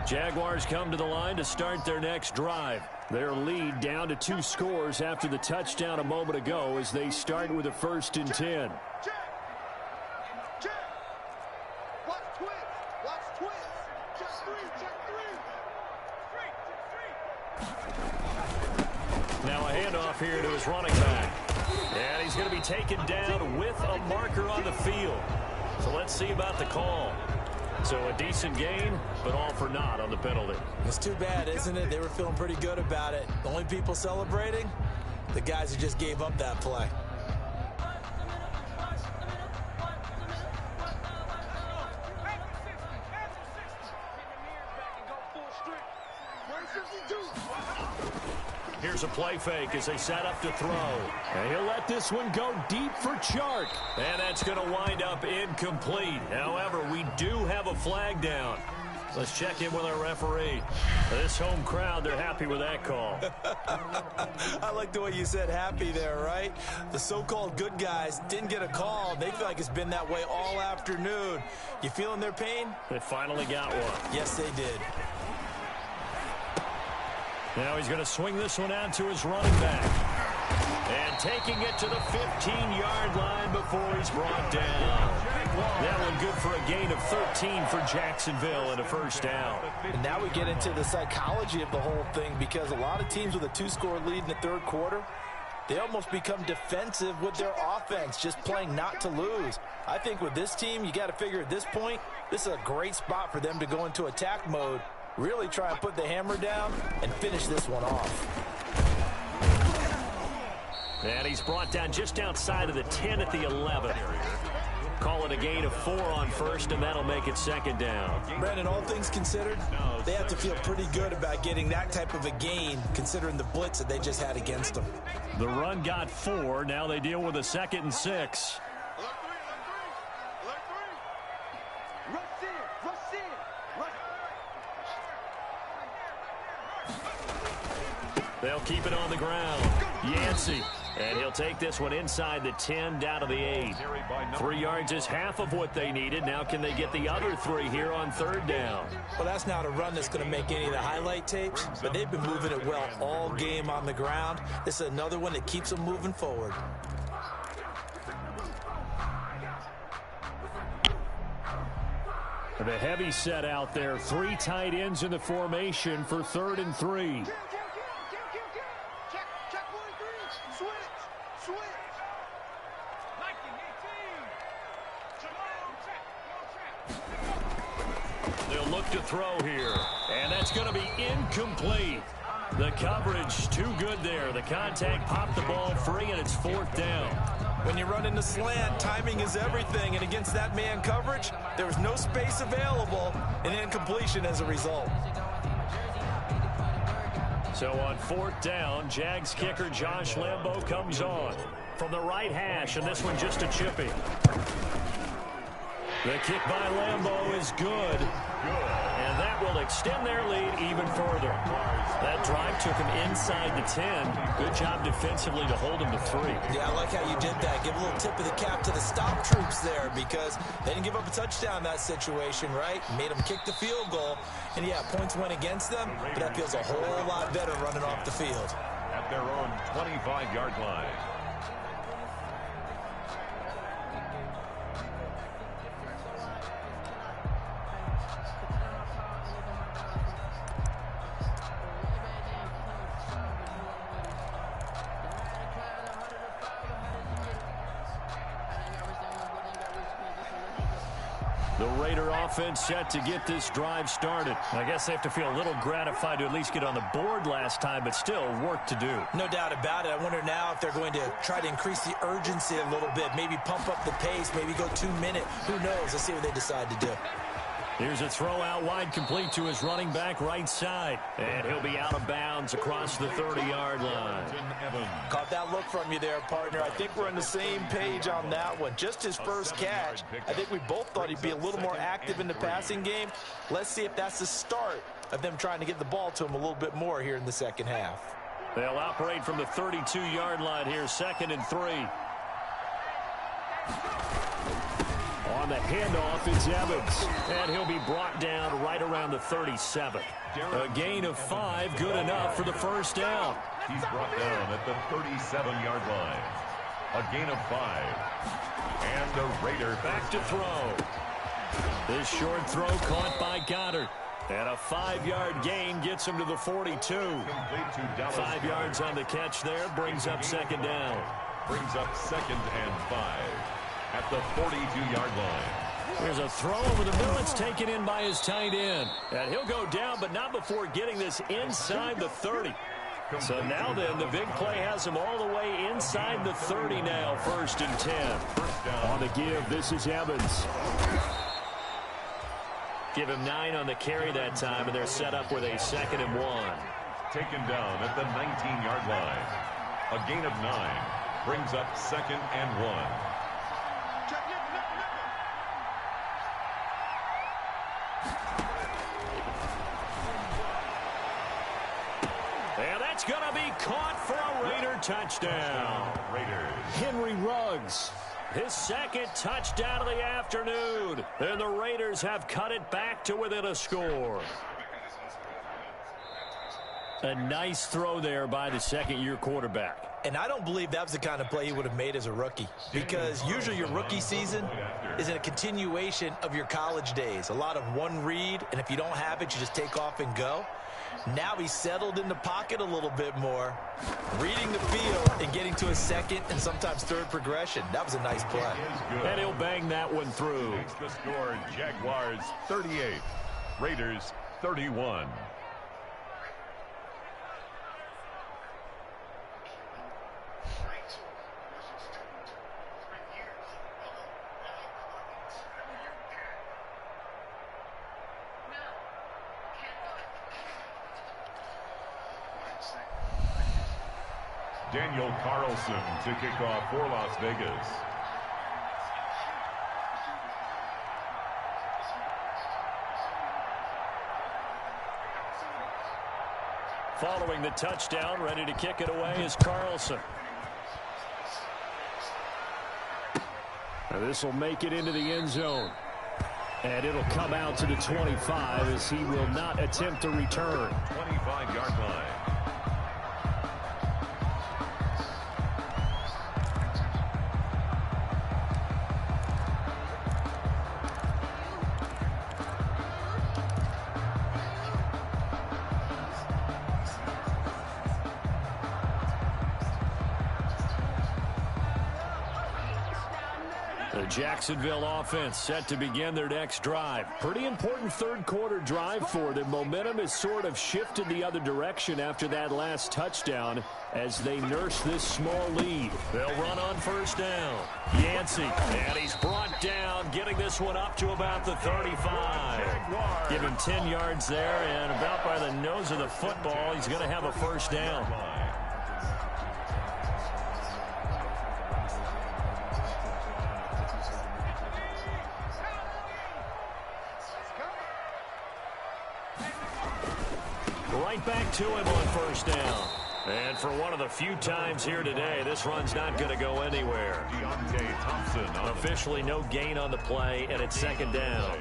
A: Jaguars come to the line to start their next drive. Their lead down to 2 scores after the touchdown a moment ago as they start with a 1st and 10. Now a handoff here to his running back. And he's going to be taken down with a marker on the field. So let's see about the call. So a decent gain, but all for naught on the penalty.
C: It's too bad, isn't it? They were feeling pretty good about it. The only people celebrating, the guys who just gave up that play.
A: Here's a play fake as they set up to throw. And he'll let this one go deep for Chark. And that's going to wind up incomplete. However, we do have a flag down. Let's check in with our referee. This home crowd, they're happy with that call.
C: I like the way you said happy there, right? The so-called good guys didn't get a call. They feel like it's been that way all afternoon. You feeling their pain?
A: They finally got one.
C: Yes, they did.
A: Now he's going to swing this one out to his running back. And taking it to the 15-yard line before he's brought down. That one good for a gain of 13 for Jacksonville and a 1st down.
C: And now we get into the psychology of the whole thing, because a lot of teams with a 2-score lead in the 3rd quarter, they almost become defensive with their offense, just playing not to lose. I think with this team, you got to figure at this point, this is a great spot for them to go into attack mode, really try and put the hammer down and finish this one off.
A: And he's brought down just outside of the 10 at the 11. Call it a gain of 4 on first, and that'll make it 2nd down.
C: Brandon, all things considered, they have to feel pretty good about getting that type of a gain, considering the blitz that they just had against them.
A: The run got 4. Now they deal with a 2nd and 6. They'll keep it on the ground. Yancey. And he'll take this one inside the 10 down to the 8. 3 yards is half of what they needed. Now can they get the other 3 here on 3rd down?
C: Well, that's not a run that's going to make any of the highlight tapes, but they've been moving it well all game on the ground. This is another one that keeps them moving forward.
A: The heavy set out there. 3 tight ends in the formation for 3rd and 3. They'll look to throw here, and that's going to be incomplete. The coverage too good there. The contact popped the ball free, and it's 4th down.
C: When you run into slant, timing is everything, and against that man coverage, there was no space available, and incompletion as a result.
A: So on 4th down, Jags kicker Josh Lambo comes on from the right hash, and this one just a chippy. The kick by Lambo is good. And that will extend their lead even further. That drive took him inside the 10. Good job defensively to hold him to 3.
C: Yeah, I like how you did that. Give a little tip of the cap to the stop troops there because they didn't give up a touchdown in that situation, right? Made them kick the field goal. And, yeah, points went against them, but that feels a whole lot better running off the field.
B: At their own 25-yard line.
A: The Raider offense set to get this drive started. I guess they have to feel a little gratified to at least get on the board last time, but still work to do.
C: No doubt about it. I wonder now if they're going to try to increase the urgency a little bit, maybe pump up the pace, maybe go 2 minute. Who knows? Let's see what they decide to do.
A: Here's a throw out wide complete to his running back right side. And he'll be out of bounds across the 30-yard line.
C: Caught that look from you there, partner. I think we're on the same page on that one. Just his first catch. I think we both thought he'd be a little more active in the passing game. Let's see if that's the start of them trying to get the ball to him a little bit more here in the second half.
A: They'll operate from the 32-yard line here, 2nd and 3. On the handoff, it's Evans. And he'll be brought down right around the 37. A gain of 5, good enough for the first down.
B: He's brought down at the 37-yard line. A gain of 5. And the Raider
A: back to throw. This short throw caught by Goddard. And a 5-yard gain gets him to the 42. 5 yards on the catch there, brings up 2nd down.
B: Brings up 2nd and 5. At the 42-yard line.
A: There's a throw over the middle. It's taken in by his tight end. And he'll go down, but not before getting this inside the 30. So now then, the big play has him all the way inside the 30 now, 1st and 10. On the give, this is Evans. Give him 9 on the carry that time, and they're set up with a 2nd and 1.
B: Taken down at the 19-yard line. A gain of 9. Brings up 2nd and 1.
A: And that's going to be caught for a Raider touchdown.
B: Raiders.
A: Henry Ruggs, his 2nd touchdown of the afternoon. And the Raiders have cut it back to within a score. A nice throw there by the second-year quarterback.
C: And I don't believe that was the kind of play he would have made as a rookie, because usually your rookie season is in a continuation of your college days. A lot of one read, and if you don't have it, you just take off and go. Now he's settled in the pocket a little bit more, reading the field and getting to a second and sometimes third progression. That was a nice play.
A: And he'll bang that one through.
B: Makes the score Jaguars 38, Raiders 31. Daniel Carlson to kick off for Las Vegas.
A: Following the touchdown, ready to kick it away is Carlson. Now this will make it into the end zone. And it'll come out to the 25 as he will not attempt to return.
B: 25-yard line.
A: The Jacksonville offense set to begin their next drive. Pretty important third-quarter drive for them. Momentum has sort of shifted the other direction after that last touchdown as they nurse this small lead. They'll run on first down. Yancey, and he's brought down, getting this one up to about the 35. Give him 10 yards there, and about by the nose of the football, he's going to have a first down. Right back to him on first down. And for one of the few times here today, this run's not going to go anywhere.
B: Deontay Thompson.
A: Officially no gain on the play, and it's second down.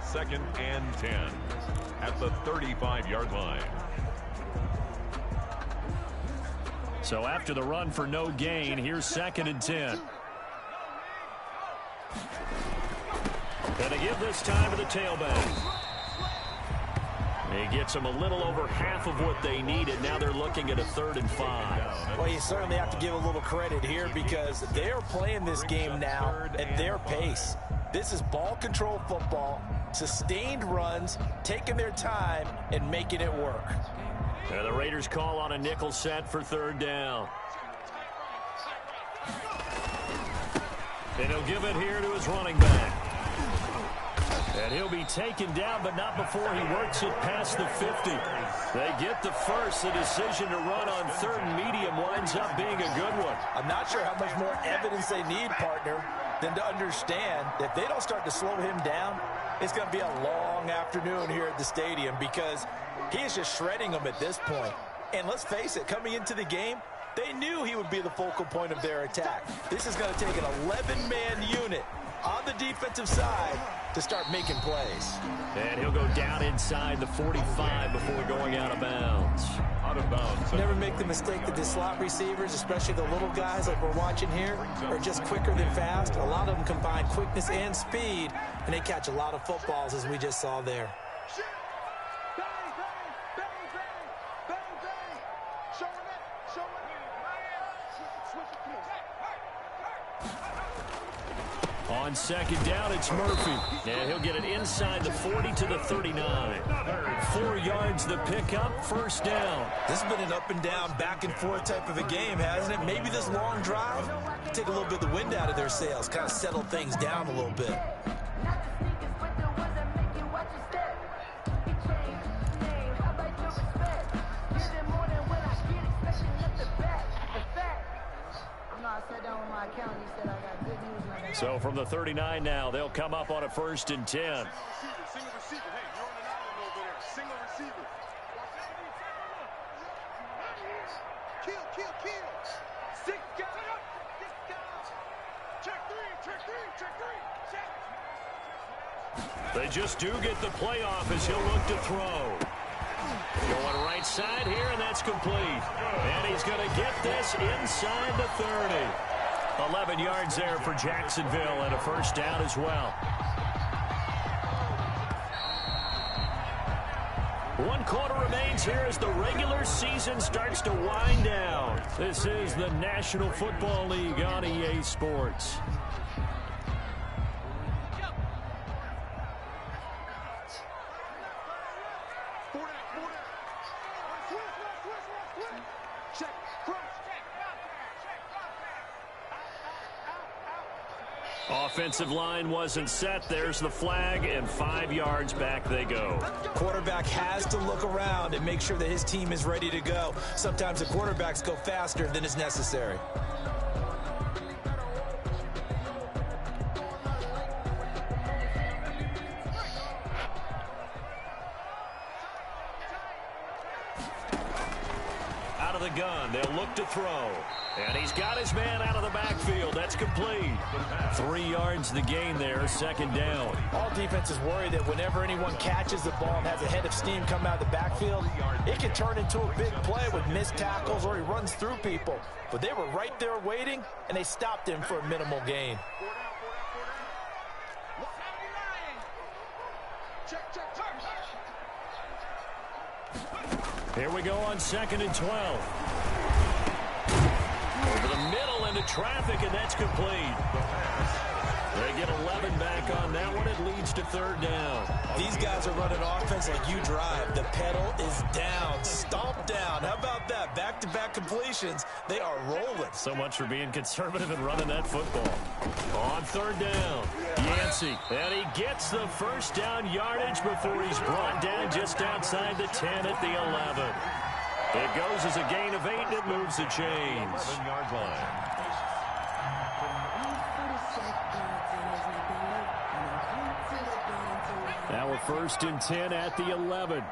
B: 2nd and 10 at the 35-yard line.
A: So after the run for no gain, here's 2nd and 10. And they give this time to the tailback. He gets them a little over half of what they needed. Now they're looking at a 3rd and 5.
C: Well, you certainly have to give a little credit here because they're playing this game now at their pace. This is ball control football, sustained runs, taking their time and making it work.
A: And the Raiders call on a nickel set for 3rd down. And he'll give it here to his running back. And he'll be taken down, but not before he works it past the 50. They get the first. The decision to run on 3rd and medium winds up being a good one.
C: I'm not sure how much more evidence they need, partner, than to understand that if they don't start to slow him down, it's going to be a long afternoon here at the stadium because he is just shredding them at this point. And let's face it, coming into the game, they knew he would be the focal point of their attack. This is going to take an 11-man unit on the defensive side to start making plays.
A: And he'll go down inside the 45 before going out of bounds.
B: Out of bounds.
C: Never make the mistake that the slot receivers, especially the little guys like we're watching here, are just quicker than fast. A lot of them combine quickness and speed, and they catch a lot of footballs as we just saw there.
A: On 2nd down, it's Murphy. And he'll get it inside the 40 to the 39. 4 yards the pickup, 1st down.
C: This has been an up and down, back and forth type of a game, hasn't it? Maybe this long drive, take a little bit of the wind out of their sails, kind of settle things down a little bit.
A: So from the 39 now, they'll come up on a 1st and 10.
D: Single receiver. Hey, you're on an island over there. Single receiver. Kill. 6 guys. Check three.
A: They just do get the playoff as he'll look to throw. Going right side here, and that's complete. And he's going to get this inside the 30. 11 yards there for Jacksonville, and a first down as well. 1 quarter remains here as the regular season starts to wind down. This is the National Football League on EA Sports. Offensive line wasn't set. There's the flag, and 5 yards back they go.
C: Quarterback has to look around and make sure that his team is ready to go. Sometimes the quarterbacks go faster than is necessary.
A: Out of the gun, they'll look to throw. And he's got his man out of the backfield. That's complete. 3 yards the gain there, second down.
C: All defenses worry that whenever anyone catches the ball and has a head of steam come out of the backfield, it can turn into a big play with missed tackles or he runs through people. But they were right there waiting, and they stopped him for a minimal gain.
A: Here we go on 2nd and 12. Over the middle into traffic, and that's complete. They get 11 back on that one. It leads to 3rd down.
C: These guys are running offense like you drive. The pedal is down, stomp down. How about that? Back-to-back completions. They are rolling.
A: So much for being conservative and running that football. On 3rd down, Yancey. And he gets the first down yardage before he's brought down just outside the 10 at the 11. It goes as a gain of 8, and it moves the chains.
B: 11-yard line.
A: Now we're 1st and 10 at the 11.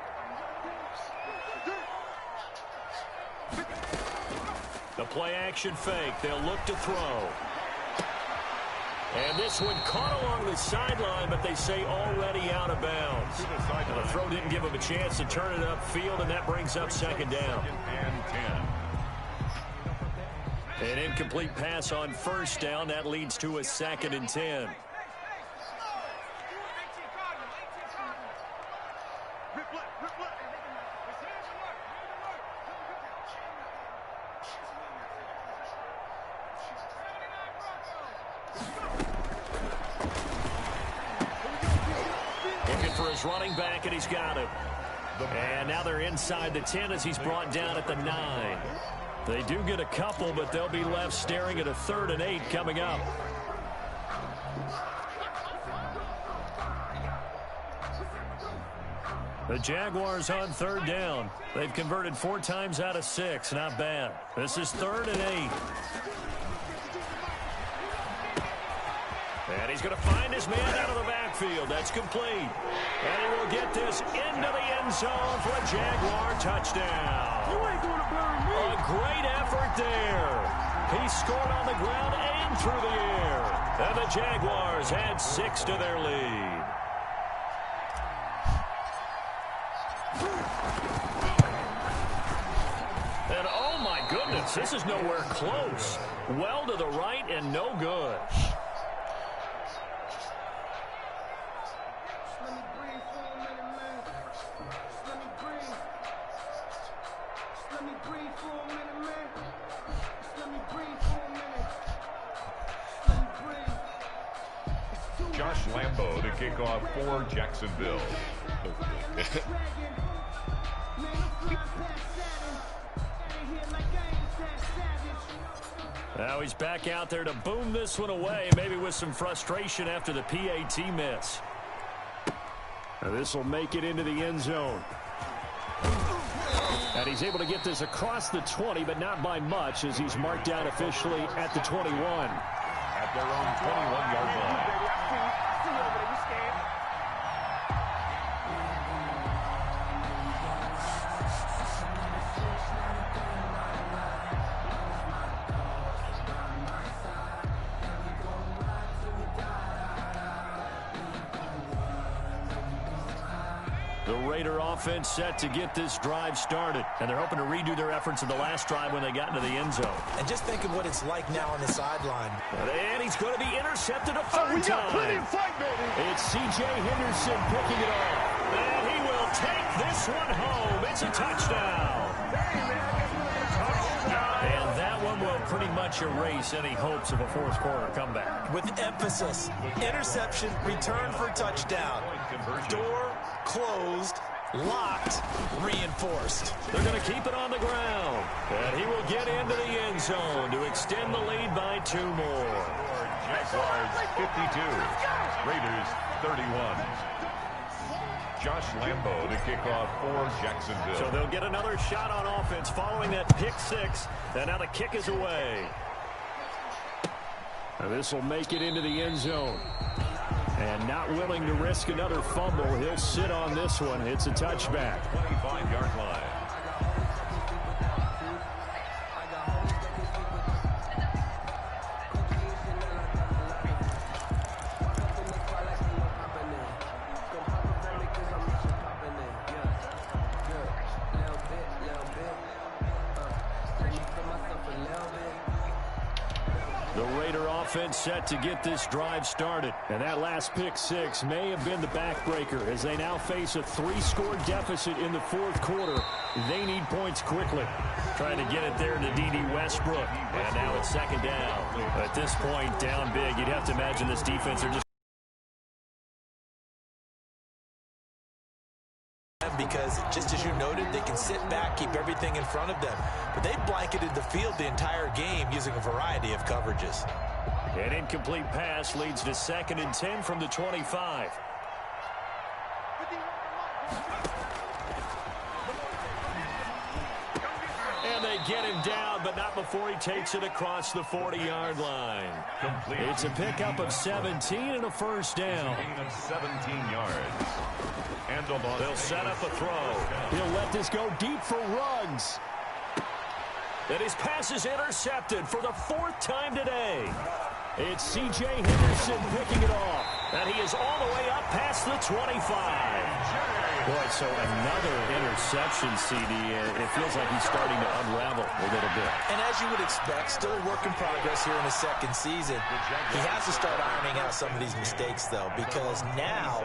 A: The play action fake. They'll look to throw. And this one caught along the sideline, but they say already out of bounds. And the throw didn't give him a chance to turn it upfield, and that brings up 2nd down.
B: And 10.
A: An incomplete pass on 1st down. That leads to a 2nd and 10. Running back, and he's got him. And now they're inside the 10 as he's brought down at the 9. They do get a couple, but they'll be left staring at a 3rd and 8 coming up. The Jaguars on 3rd down. They've converted 4 times out of 6. Not bad. This is 3rd and 8. And he's going to find his man out of the backfield. That's complete. And he will get this into the end zone for a Jaguar touchdown.
E: You ain't gonna burn me.
A: A great effort there. He scored on the ground and through the air. And the Jaguars add 6 to their lead. And oh my goodness, this is nowhere close. Well to the right and no good.
B: Lambeau to kick off for Jacksonville.
A: Now he's back out there to boom this one away, maybe with some frustration after the PAT miss. Now this will make it into the end zone. And he's able to get this across the 20, but not by much, as he's marked down officially at the 21.
B: At their own 21-yard line.
A: The Raider offense set to get this drive started. And they're hoping to redo their efforts in the last drive when they got into the end zone.
C: And just think of what it's like now on the sideline.
A: And he's going to be intercepted a third time.
D: Plenty of fight, baby.
A: It's C.J. Henderson picking it off. And he will take this one home. It's a touchdown. And that one will pretty much erase any hopes of a fourth quarter comeback.
C: With emphasis, interception, return for touchdown. Door closed, locked, reinforced.
A: They're going to keep it on the ground. And he will get into the end zone to extend the lead by 2 more.
B: Jaguars 52, Raiders 31. Josh Lambo to kick off for Jacksonville.
A: So they'll get another shot on offense following that pick 6. And now the kick is away. This will make it into the end zone. And not willing to risk another fumble, he'll sit on this one. It's a touchback.
B: 25-yard line.
A: The Raider offense set to get this drive started. And that last pick 6 may have been the backbreaker as they now face a 3-score deficit in the fourth quarter. They need points quickly. Trying to get it there to D.D. Westbrook. And now it's second down. At this point, down big. You'd have to imagine this defense are just...
C: Because just as you noted, they can sit back, keep everything in front of them. But they blanketed the field the entire game using a variety of coverages.
A: An incomplete pass leads to 2nd and 10 from the 25. And they get him down, but not before he takes it across the 40-yard line. It's a pickup of 17 and a first down.
B: Gain of 17 yards.
A: They'll set up a throw. He'll let this go deep for Ruggs. And his pass is intercepted for the 4th time today. It's C.J. Henderson picking it off. And he is all the way up past the 25. Boy, so another interception, CD. It feels like he's starting to unravel a little bit.
C: And as you would expect, still a work in progress here in his second season. He has to start ironing out some of these mistakes, though, because now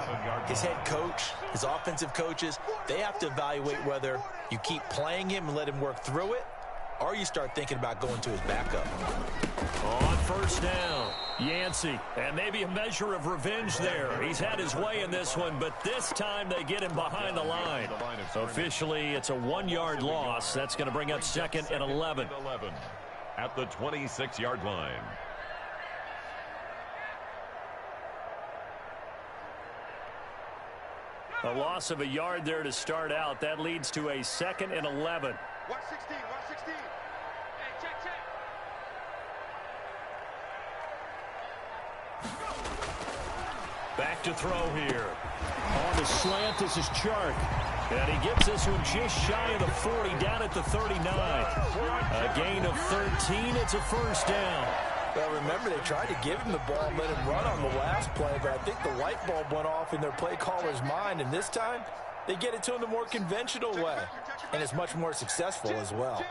C: his head coach, his offensive coaches, they have to evaluate whether you keep playing him and let him work through it, or you start thinking about going to his backup.
A: On first down, Yancey, and maybe a measure of revenge there. He's had his way in this one, but this time they get him behind the line. Officially, it's a 1-yard loss. That's going to bring up 2nd and 11.
B: At the 26-yard line.
A: A loss of a yard there to start out. That leads to a 2nd and 11.
D: 116, 116. Hey, check, check.
A: Back to throw here. On the slant, this is Chark. And he gets this one just shy of the 40, down at the 39. A gain of 13. It's a first down.
C: Well, remember, they tried to give him the ball and let him run on the last play, but I think the light bulb went off in their play caller's mind, and this time they get it to him the more conventional way, and it's much more successful as well.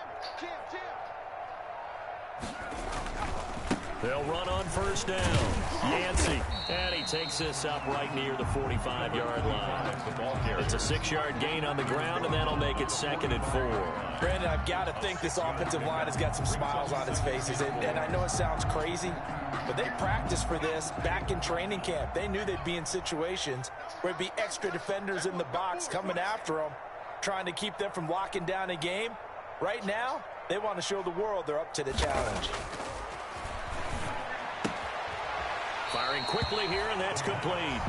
A: They'll run on first down. Yancey, and he takes this up right near the 45-yard line. It's a 6-yard gain on the ground, and that'll make it 2nd and 4.
C: Brandon, I've got to think this offensive line has got some smiles on its faces, and I know it sounds crazy, but they practiced for this back in training camp. They knew they'd be in situations where it'd be extra defenders in the box coming after them, trying to keep them from locking down a game. Right now, they want to show the world they're up to the challenge.
A: Firing quickly here, and that's complete.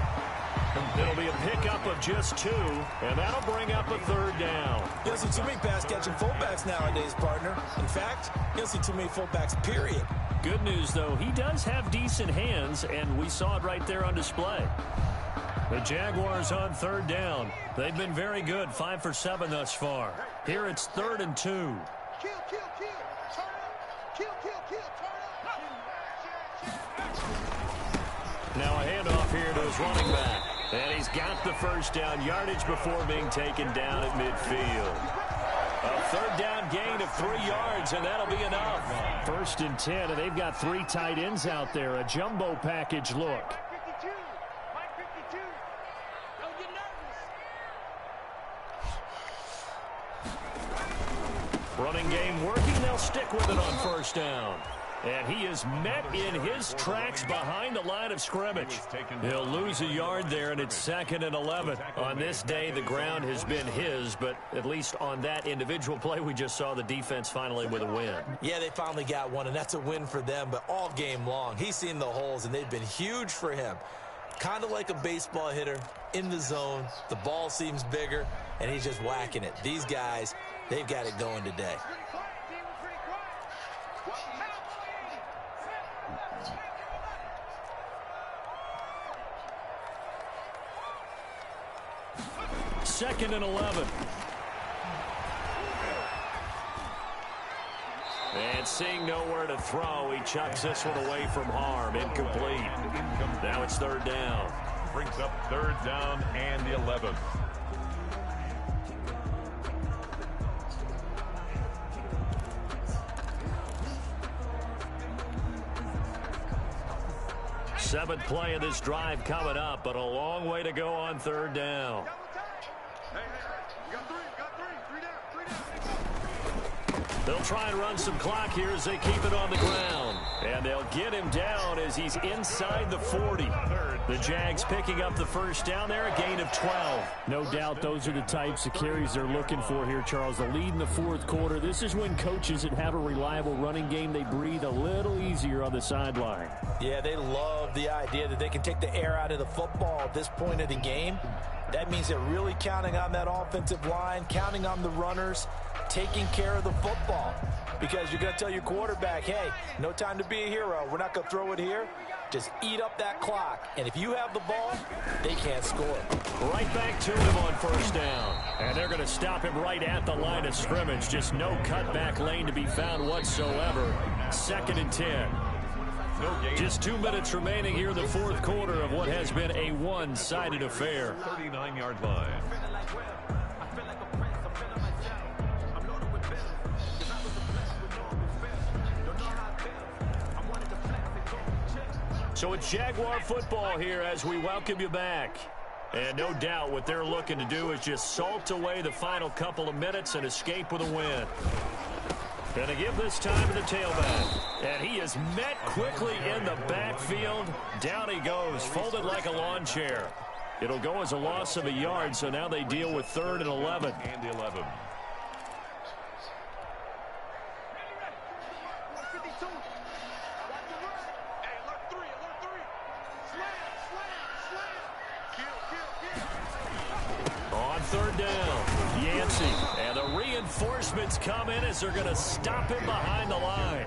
A: It'll be a pickup of just 2, and that'll bring up a 3rd down.
C: You don't see too many pass-catching fullbacks nowadays, partner. In fact, you don't see too many fullbacks, period.
A: Good news, though, he does have decent hands, and we saw it right there on display. The Jaguars on 3rd down. They've been very good, 5 for 7 thus far. Here it's 3rd and 2.
D: Kill, kill, kill. Turn up. Kill, kill, kill. Turn up.
A: Now a handoff here to his running back. And he's got the first down yardage before being taken down at midfield. A third down gain of 3 yards, and that'll be enough.
F: 1st and 10, and they've got 3 tight ends out there. A jumbo package look.
A: Running game working. They'll stick with it on 1st down. And he is met in his tracks behind the line of scrimmage. He'll lose a yard there, and it's 2nd and 11. On this day, the ground has been his, but at least on that individual play, we just saw the defense finally with a win.
C: Yeah, they finally got one, and that's a win for them, but all game long, he's seen the holes, and they've been huge for him. Kind of like a baseball hitter in the zone. The ball seems bigger, and he's just whacking it. These guys, they've got it going today.
A: Second and 11. And seeing nowhere to throw, he chucks this one away from harm. Incomplete. Now it's 3rd down.
B: Brings up 3rd down and the 11th.
A: Seventh play of this drive coming up, but a long way to go on 3rd down. They'll try and run some clock here as they keep it on the ground. And they'll get him down as he's inside the 40. The Jags picking up the 1st down there, a gain of 12.
F: No doubt those are the types of carries they're looking for here, Charles. The lead in the 4th quarter. This is when coaches that have a reliable running game, they breathe a little easier on the sideline.
C: Yeah, they love the idea that they can take the air out of the football at this point of the game. That means they're really counting on that offensive line, counting on the runners, taking care of the football. Because you're going to tell your quarterback, hey, no time to be a hero. We're not going to throw it here. Just eat up that clock. And if you have the ball, they can't score.
A: Right back to him on 1st down. And they're going to stop him right at the line of scrimmage. Just no cutback lane to be found whatsoever. 2nd and 10. Just 2 minutes remaining here in the 4th quarter of what has been a one-sided affair.
B: 39-yard line.
A: So it's Jaguar football here as we welcome you back. And no doubt what they're looking to do is just salt away the final couple of minutes and escape with a win. Going to give this time to the tailback. And he is met quickly in the backfield. Down he goes, folded like a lawn chair. It'll go as a loss of a yard, so now they deal with 3rd and 11.
B: And the 11.
A: On 3rd down, Yancey. And the reinforcements come in as they're going to stop him behind the line.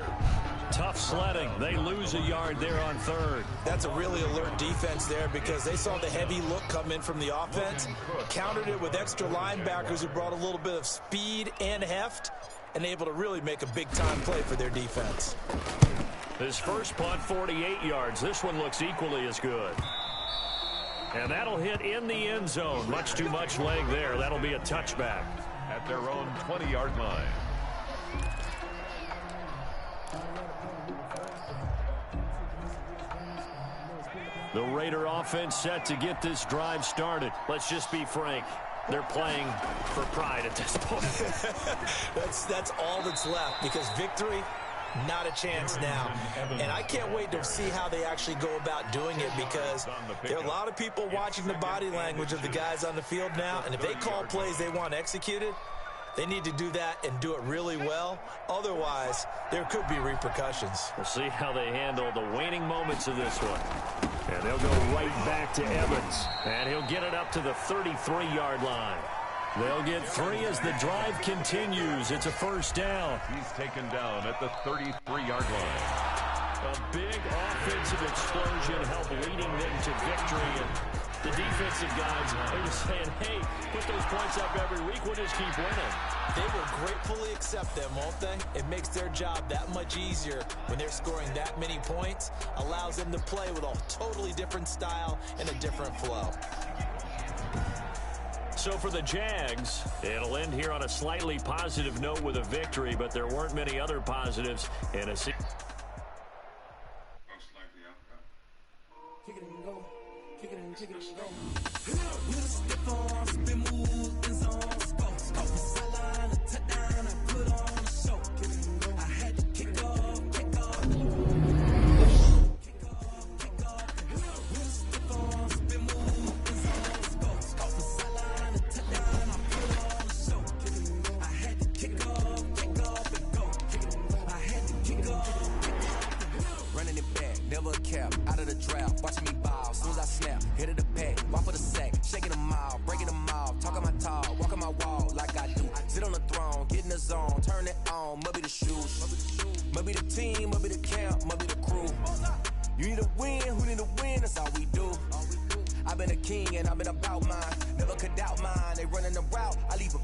A: Tough sledding. They lose a yard there on 3rd.
C: That's a really alert defense there because they saw the heavy look come in from the offense, countered it with extra linebackers who brought a little bit of speed and heft, and able to really make a big-time play for their defense.
A: His first punt, 48 yards. This one looks equally as good. And that'll hit in the end zone. Much too much leg there. That'll be a touchback.
B: At their own 20-yard line.
A: The Raider offense set to get this drive started. Let's just be frank. They're playing for pride at this point.
C: That's all that's left because victory, not a chance now. And I can't wait to see how they actually go about doing it because there are a lot of people watching the body language of the guys on the field now. And if they call plays they want executed, they need to do that and do it really well. Otherwise, there could be repercussions.
A: We'll see how they handle the waning moments of this one. And they'll go right back to Evans. And he'll get it up to the 33-yard line. They'll get 3 as the drive continues. It's a 1st down.
B: He's taken down at the 33-yard line.
A: A big offensive explosion helped leading them to victory. And the defensive guys, they're just saying, hey, put those points up every week. We'll just keep winning.
C: They will gratefully accept them, won't they? It makes their job that much easier when they're scoring that many points. Allows them to play with a totally different style and a different flow.
A: So for the Jags, it'll end here on a slightly positive note with a victory, but there weren't many other positives in a season.
D: Most likely outcome.
G: Kick it and go. Kick it and kick it and go. With a stiff arm, spin move, in zone, scope. Scope the sideline, a touchdown, I put on a show. I had to kick off, kick off. Kick off. With a stiff arm, spin move, in zone, scope. Scope the sideline, a touchdown, I put on a show. I had to kick off, and go. I had to kick off. Running it back, never a cap, out of the draft, watching me ball, soon as I snap, hit of the pack, walk for the sack, shaking them all, breaking them off, talking my talk, walking my wall like I do, sit on the throne, get in the zone, turn it on, must be the shoes, must be the team, must be the camp, must be the crew, you need to win, who need to win, that's all we do, I've been a king and I've been about mine, never could doubt mine, they running the route, I leave a